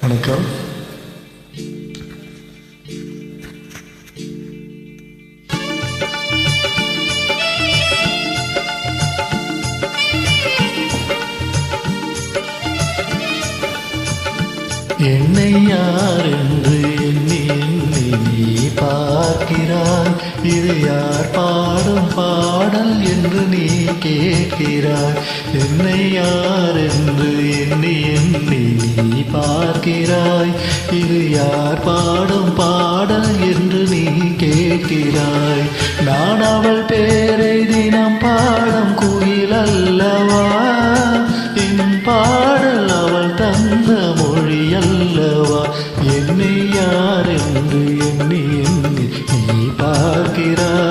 வணக்கம். என்னை யார் என்று எண்ணி எண்ணி நீ பார்க்கிறாய். இது யார் பாடும் பாடல் என்று நீ கேட்கிறாய். என்னை யார் என்று எண்ணி எண்ணி நீ பார்க்கிறாய். இது யார் பாடும் பாடல் என்று நீ கேட்கிறாய். நான் அவள் பேரை தினம் பாடும் குயில் அல்லவா? என் பாடல் அவள் தந்த மொழி அல்லவா? என்னை யார் என்று எண்ணி எண்ணி நீ பார்க்கிறாய்.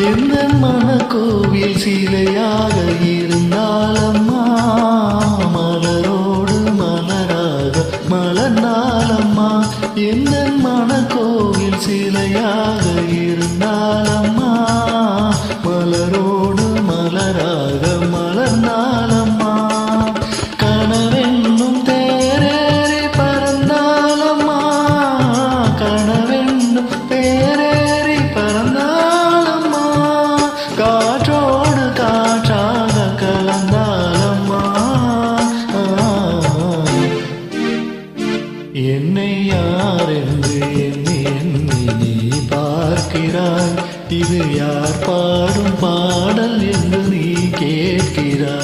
எந்த மனக்கோவில் சிலையாக இருந்தாலம்மா, மலரோடு மலராக மலர்ந்தாலம்மா. எந்த மனக்கோவில் சிலையாக இருந்தாலம்மா, மலரோடு மலராக மலர்ந்தாலம்மா. கனவென்னும் தேரேறி பறந்தாலம்மா, கனவென்னும் தேரேறி பறந்தால் காற்றோடு காற்றாக கலந்தாலம்மா. என்னை யார் என்று எண்ணி எண்ணி நீ பார்க்கிறாய். இது யார் பாடும் பாடல் என்று நீ கேட்கிறாய்.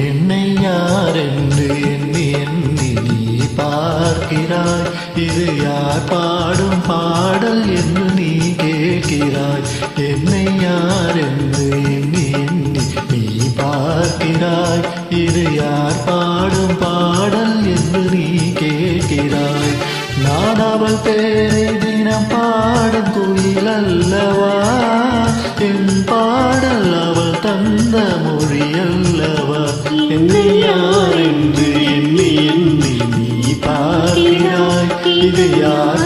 என்னை யார் என்று எண்ணி எண்ணி நீ பார்க்கிறாய். இது யார் பாடும் பாடல் என்று நீ கேட்கிறாய். என்னை யார் என்று எண்ணி எண்ணி நீ பார்க்கிறாய். இது யார் பாடும் பாடல் என்று நீ கேட்கிறாய். நான் அவள் பேரை தினம் பாடும் குயில் அல்லவா? என் பாடல் அவள் தந்த மொழி அல்லவா? என்னை யார் என்று எண்ணி எண்ணி நீ பார்க்கிறாய். இது யார்